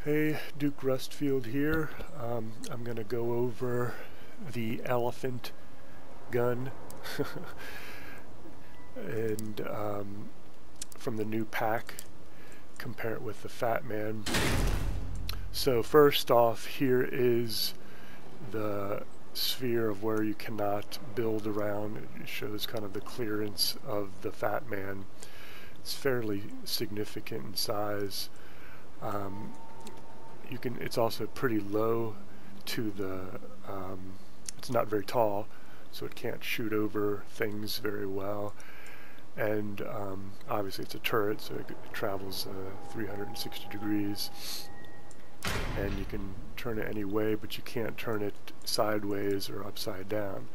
Hey, Duke Rustfield here. I'm going to go over the Elephant gun and from the new pack, compare it with the Fat Man. So first off, here is the sphere of where you cannot build around. It shows kind of the clearance of the Fat Man. It's fairly significant in size. It's also pretty low to the, it's not very tall, so it can't shoot over things very well. And obviously it's a turret, so it travels 360 degrees. And you can turn it any way, but you can't turn it sideways or upside down.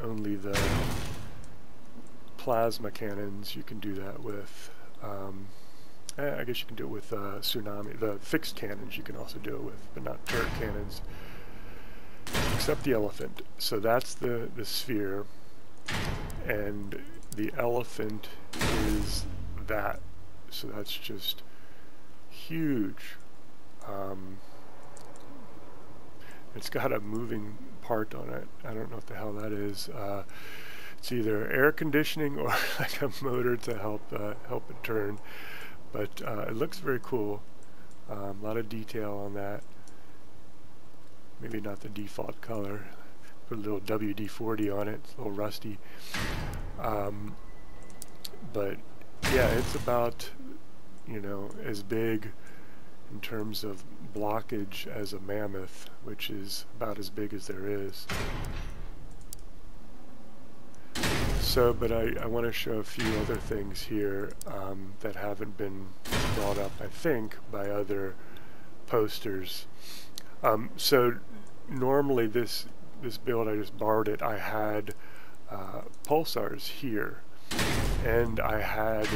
Only the plasma cannons you can do that with. I guess you can do it with Tsunami. The fixed cannons you can also do it with, but not turret cannons, except the Elephant. So that's the sphere, and the Elephant is that. So that's just huge. It's got a moving part on it. I don't know what the hell that is. It's either air conditioning or like a motor to help it turn. But it looks very cool. A lot of detail on that. Maybe not the default color. Put a little WD-40 on it. It's a little rusty. But yeah, it's about, as big in terms of blockage as a Mammoth, which is about as big as there is. So, but I want to show a few other things here that haven't been brought up, I think, by other posters. So normally this build, I just borrowed it, I had pulsars here, and I had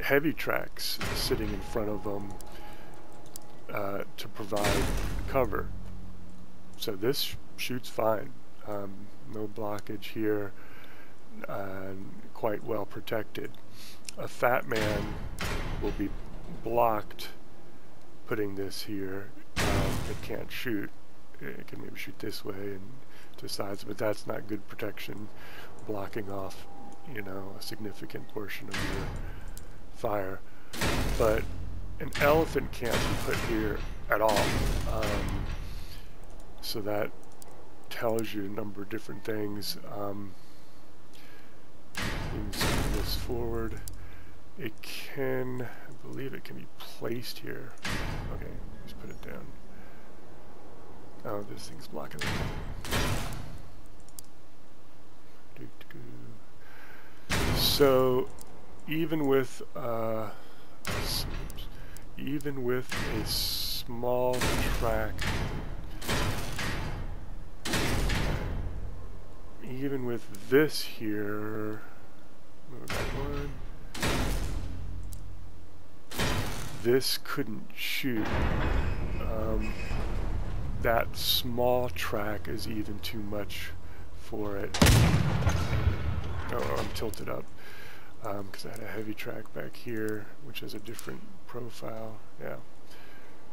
heavy tracks sitting in front of them to provide cover. So this shoots fine. No blockage here. Quite well protected. A Fat Man will be blocked putting this here. It can't shoot. It can maybe shoot this way and to sides, but that's not good protection, blocking off, a significant portion of your fire. But an Elephant can't be put here at all. So that tells you a number of different things. You can spin this forward. It can, I believe it can be placed here. Okay, let's put it down. Oh, this thing's blocking it. So, even with a small track, even with this here, move that one, this couldn't shoot. That small track is even too much for it. Oh, I'm tilted up because I had a heavy track back here, which has a different profile. Yeah.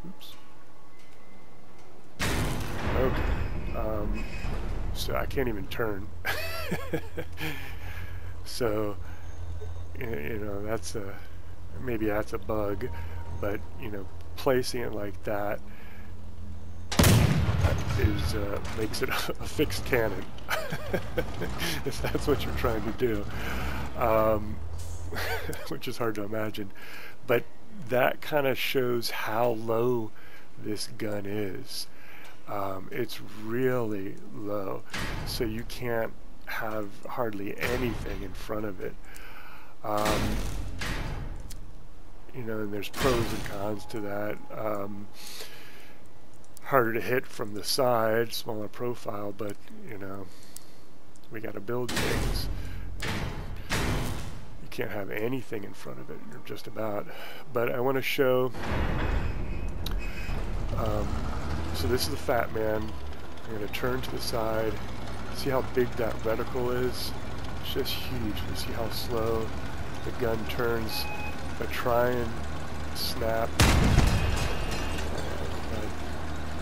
Oops. Okay. So I can't even turn. So, maybe that's a bug, but placing it like that makes it a fixed cannon, if that's what you're trying to do, which is hard to imagine. But that kind of shows how low this gun is. It's really low, so you can't have hardly anything in front of it. And there's pros and cons to that. Harder to hit from the side, smaller profile, but we got to build things. You can't have anything in front of it, just about. But I want to show. So this is the Fat Man. I'm going to turn to the side. See how big that reticle is? It's just huge. You see how slow the gun turns. If I try and snap.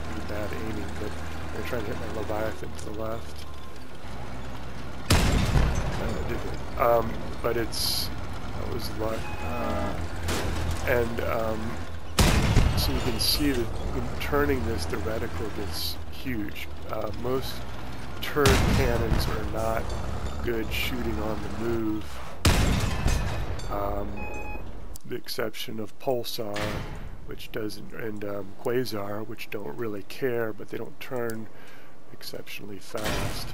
Pretty bad aiming, but I'm going to try to hit my Leviathan to the left. I did it. But that was luck. So you can see that when turning this, the reticle gets huge. Most turret cannons are not good shooting on the move. The exception of Pulsar, which doesn't, and Quasar, which don't really care, but they don't turn exceptionally fast.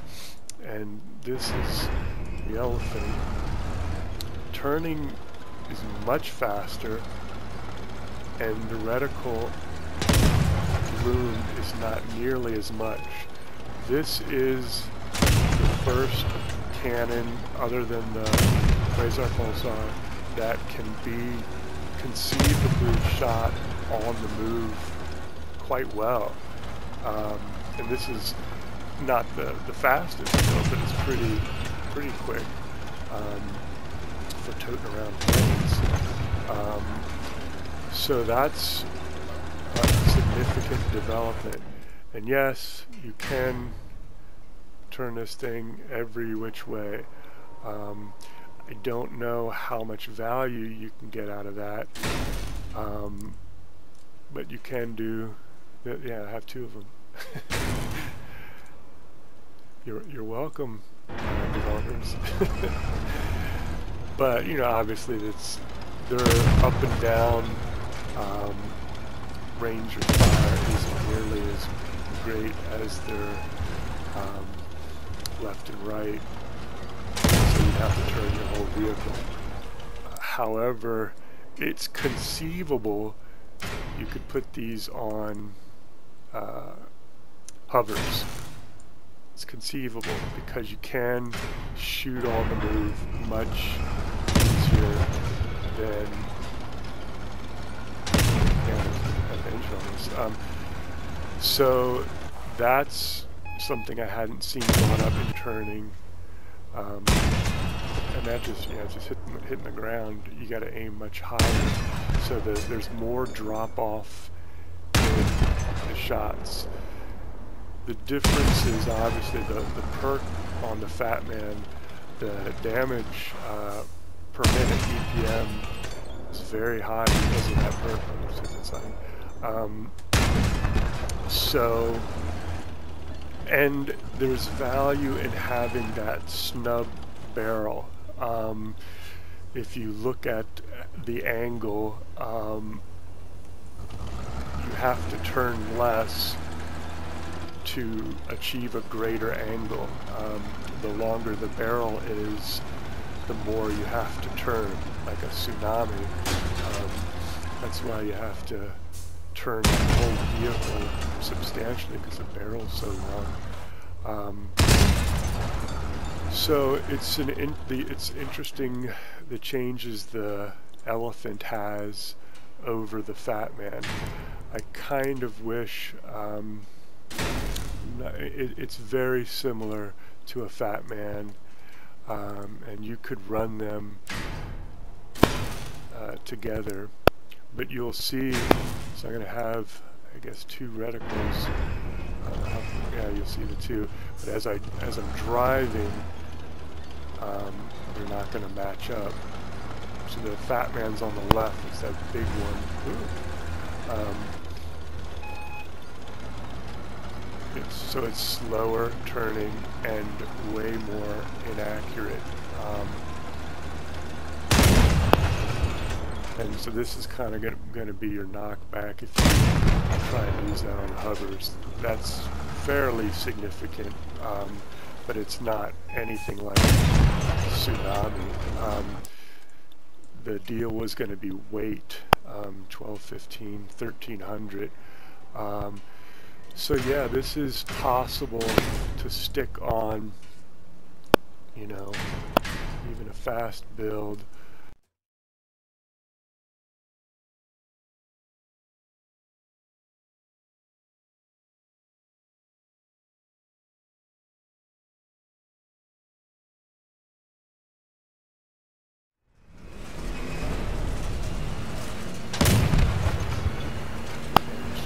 And this is the Elephant. Turning is much faster, and the reticle bloom is not nearly as much. This is the first cannon, other than the Quasar Pulsar, that can be conceivably shot on the move quite well. And this is not the fastest, but it's pretty quick for toting around planes. So that's a significant development. And yes, you can turn this thing every which way. I don't know how much value you can get out of that, but you can do. Yeah, I have two of them. You're welcome, developers. But you know, obviously, they're up and down. Range of fire isn't nearly as great as their left and right, so you'd have to turn your whole vehicle. However, it's conceivable you could put these on hovers. It's conceivable because you can shoot on the move much easier than so that's something I hadn't seen going up and turning, and that just hitting the ground. You got to aim much higher, so there's more drop off in the shots. The difference is obviously the perk on the Fat Man. The damage per minute EPM is very high because of that perk on the Sith side. So, and there's value in having that snub barrel. If you look at the angle, you have to turn less to achieve a greater angle. The longer the barrel is, the more you have to turn, like a tsunami. That's why you have to turn the whole vehicle substantially, because the barrel's so long. So it's interesting the changes the Elephant has over the Fat Man. I kind of wish it's very similar to a Fat Man, and you could run them together, but you'll see. So I'm going to have, I guess, two reticles. Yeah, you'll see the two. But as I'm driving, they're not going to match up. So the Fat Man's on the left. It's that big one. So it's slower turning and way more inaccurate. And so this is kind of going to be your knockback if you try and use that on hovers. That's fairly significant, but it's not anything like Tsunami. The deal was going to be weight, 12, 15, 1300. So yeah, this is possible to stick on, you know, even a fast build.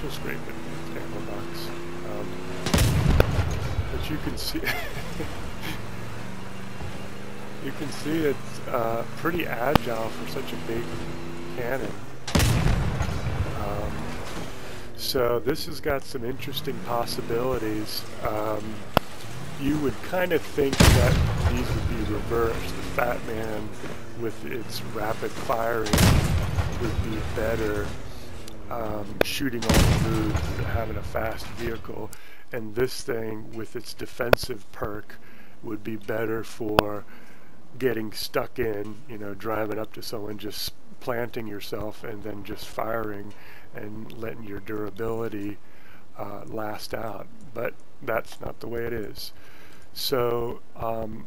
also scrape it with ammo box. But you can see you can see it's pretty agile for such a big cannon. So this has got some interesting possibilities. You would kind of think that these would be reversed. The Fat Man with its rapid firing would be better shooting on the move, having a fast vehicle, and this thing with its defensive perk would be better for getting stuck in, you know, driving up to someone, just planting yourself and then just firing and letting your durability last out. But that's not the way it is. So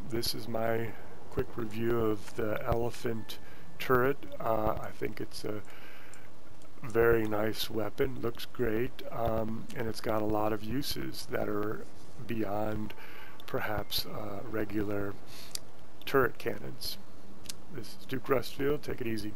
this is my quick review of the Elephant turret. I think it's a very nice weapon, looks great, and it's got a lot of uses that are beyond perhaps regular turret cannons. This is Duke Rustfield. Take it easy.